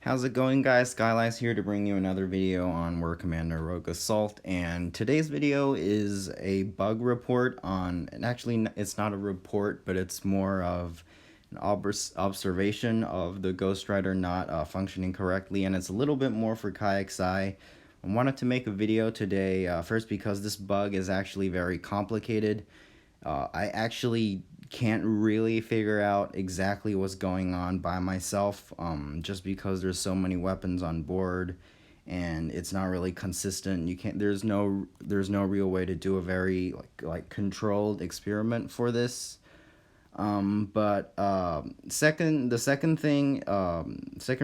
How's it going, guys? Skylights here to bring you another video on War Commander Rogue Assault, and today's video is a bug report on, and actually it's not a report, but it's more of an observation of the Ghostrider not functioning correctly, and it's a little bit more for KXI. I wanted to make a video today, first because this bug is actually very complicated. I actually can't really figure out exactly what's going on by myself, just because there's so many weapons on board and it's not really consistent. You can't there's no real way to do a very like controlled experiment for this. But the second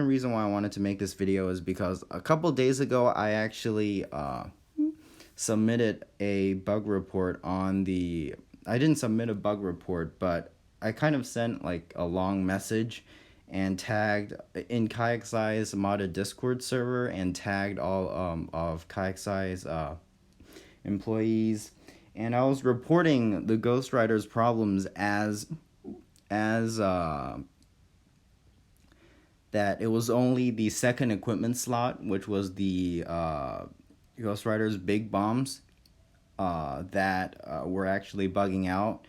reason why I wanted to make this video is because a couple days ago I actually submitted a bug report on the I didn't submit a bug report, but I kind of sent like a long message and tagged in KXI's modded Discord server and tagged all of KXI's employees, and I was reporting the Ghostrider's problems as that it was only the second equipment slot, which was the Ghostrider's big bombs, that were actually bugging out.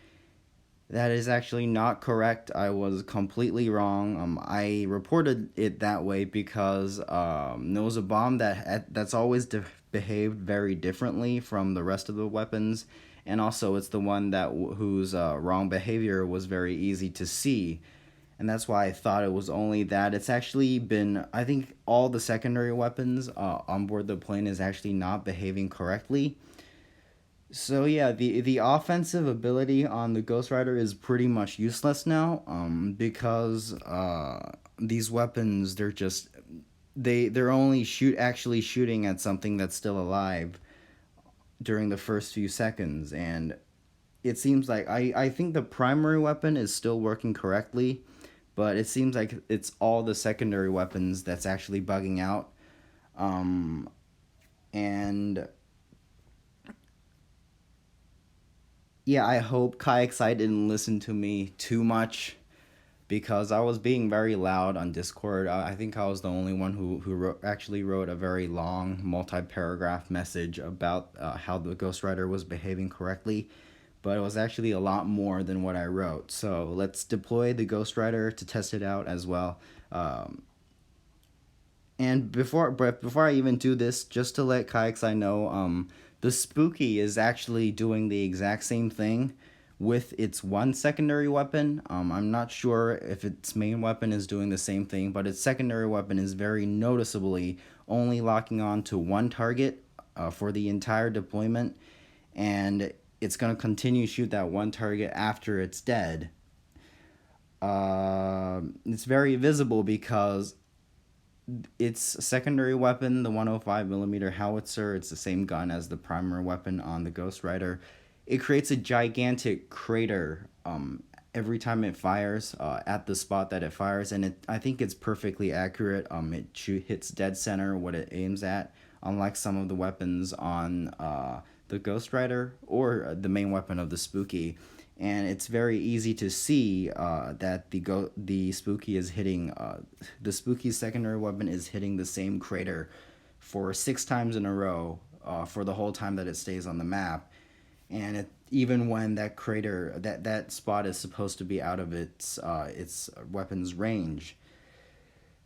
That is actually not correct. I was completely wrong. I reported it that way because there was a bomb that's always behaved very differently from the rest of the weapons, and also it's the one that whose wrong behavior was very easy to see, and that's why I thought it was only that. It's actually been, I think all the secondary weapons on board the plane is actually not behaving correctly. So yeah, the offensive ability on the Ghostrider is pretty much useless now, because these weapons, they're only actually shooting at something that's still alive during the first few seconds, and it seems like I think the primary weapon is still working correctly, but it seems like it's all the secondary weapons that's actually bugging out, and yeah, I hope KXI didn't listen to me too much because I was being very loud on Discord. I think I was the only one who actually wrote a very long multi-paragraph message about how the Ghostrider was behaving correctly, but it was actually a lot more than what I wrote. So let's deploy the Ghostrider to test it out as well. And before I even do this, just to let KXI know, the Spooky is actually doing the exact same thing with its one secondary weapon. I'm not sure if its main weapon is doing the same thing, but its secondary weapon is very noticeably only locking on to one target for the entire deployment, and it's going to continue to shoot that one target after it's dead. It's very visible because its secondary weapon, the 105mm howitzer, it's the same gun as the primary weapon on the Ghostrider. It creates a gigantic crater every time it fires at the spot that it fires, and I think it's perfectly accurate. It hits dead center what it aims at, unlike some of the weapons on the Ghostrider or the main weapon of the Spooky. And it's very easy to see that the Spooky is hitting the Spooky's secondary weapon is hitting the same crater for 6 times in a row for the whole time that it stays on the map, and even when that crater that spot is supposed to be out of its weapon's range.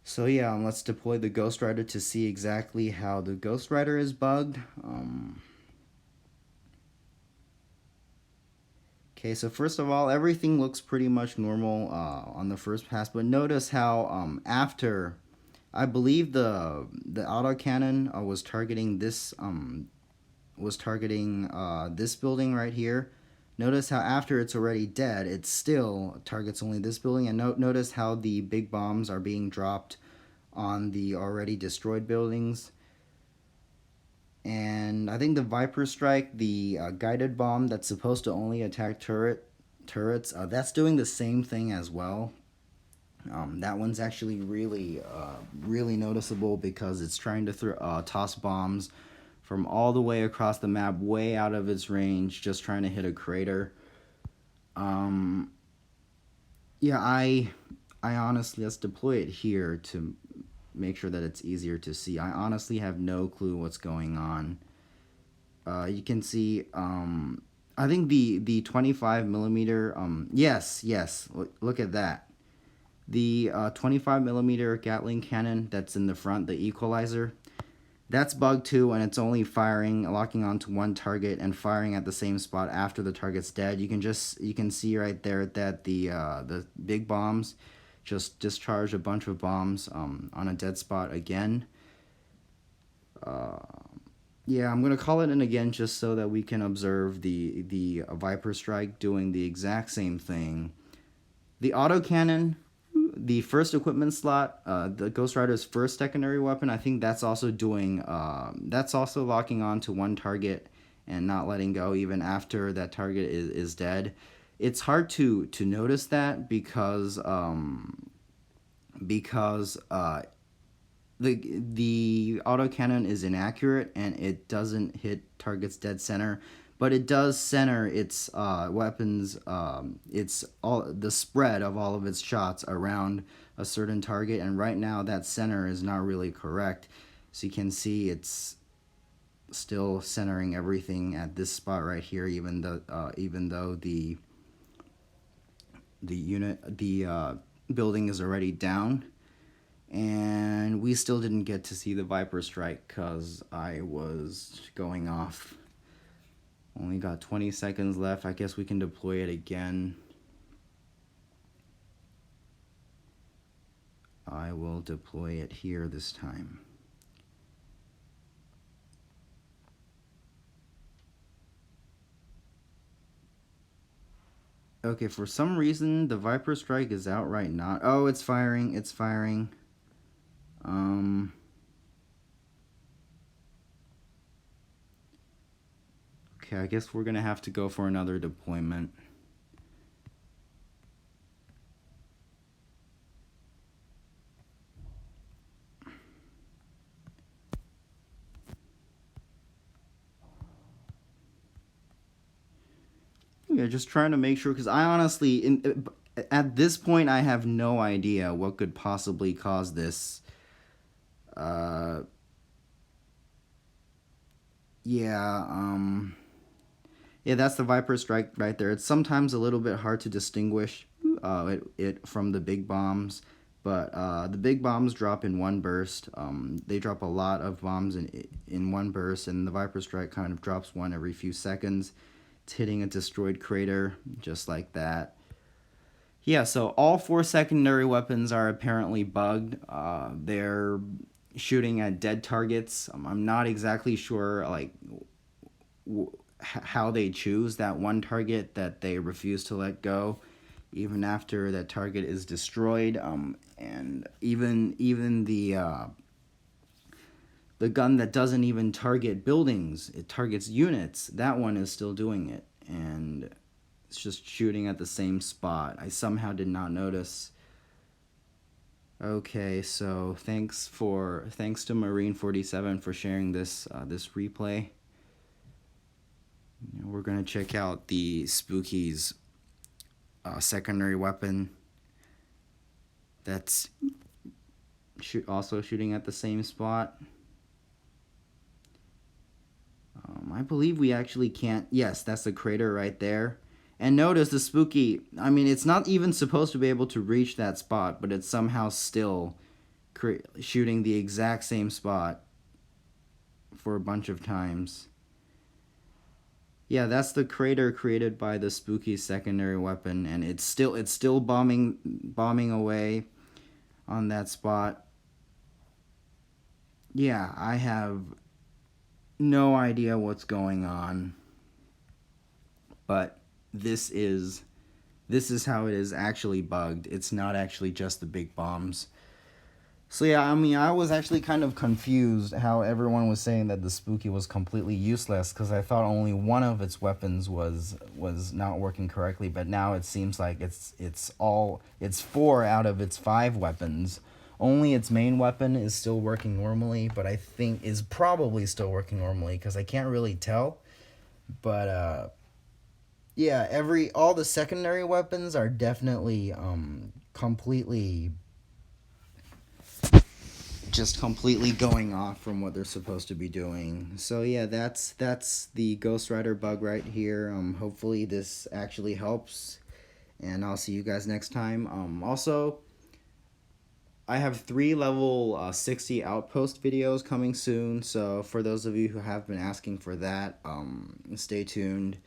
So yeah, let's deploy the Ghostrider to see exactly how the Ghostrider is bugged. Okay, so first of all, everything looks pretty much normal on the first pass, but notice how after, I believe the autocannon was targeting this building right here. Notice how after it's already dead, it still targets only this building, and notice how the big bombs are being dropped on the already destroyed buildings. And I think the Viper Strike, the guided bomb that's supposed to only attack turrets, that's doing the same thing as well. That one's actually really noticeable because it's trying to toss bombs from all the way across the map, way out of its range, just trying to hit a crater. Yeah, I honestly, let's deploy it here to make sure that it's easier to see. I honestly have no clue what's going on. You can see, I think the 25 millimeter, yes, look at that. The 25 millimeter Gatling cannon that's in the front, the equalizer, that's bugged too, and it's only locking onto one target and firing at the same spot after the target's dead. You can see right there that the big bombs just discharge a bunch of bombs on a dead spot again. Yeah, I'm gonna call it in again just so that we can observe the Viper Strike doing the exact same thing. The autocannon, the first equipment slot, the Ghostrider's first secondary weapon, I think that's also doing, that's also locking on to one target and not letting go even after that target is dead. It's hard to notice that because the autocannon is inaccurate and it doesn't hit targets dead center, but it does center its weapons, it's all the spread of all of its shots around a certain target, and right now that center is not really correct. So you can see it's still centering everything at this spot right here, even though the building is already down. And we still didn't get to see the Viper Strike because I was going off. Only got 20 seconds left. I guess we can deploy it again. I will deploy it here this time. Okay, for some reason the Viper Strike is outright not. Oh, it's firing. It's firing. Okay, I guess we're gonna have to go for another deployment. Yeah, just trying to make sure, because I honestly, at this point, I have no idea what could possibly cause this. Yeah, that's the Viper Strike right there. It's sometimes a little bit hard to distinguish it from the big bombs, but the big bombs drop in one burst. They drop a lot of bombs in one burst, and the Viper Strike kind of drops one every few seconds. It's hitting a destroyed crater, just like that. Yeah, so all 4 secondary weapons are apparently bugged. They're shooting at dead targets. I'm not exactly sure, like, how they choose that one target that they refuse to let go even after that target is destroyed, and even the gun that doesn't even target buildings, it targets units, that one is still doing it, and it's just shooting at the same spot. I somehow did not notice. Okay, so thanks to Marine 47 for sharing this replay. We're gonna check out the Spooky's secondary weapon. That's also shooting at the same spot. I believe we actually can't. Yes, that's the crater right there. And notice the Spooky, I mean, it's not even supposed to be able to reach that spot, but it's somehow still shooting the exact same spot for a bunch of times. Yeah, that's the crater created by the Spooky secondary weapon, and it's still bombing away on that spot. Yeah, I have no idea what's going on, but this is how it is actually bugged. It's not actually just the big bombs. So yeah, I mean, I was actually kind of confused how everyone was saying that the Spooky was completely useless, because I thought only one of its weapons was not working correctly, but now it seems like it's 4 out of its 5 weapons. Only its main weapon is still working normally, but I think is probably still working normally, because I can't really tell. But yeah, all the secondary weapons are definitely completely just completely going off from what they're supposed to be doing. So yeah, that's the Ghostrider bug right here. Hopefully this actually helps, and I'll see you guys next time. Also, I have 3 level 60 outpost videos coming soon, so for those of you who have been asking for that, stay tuned.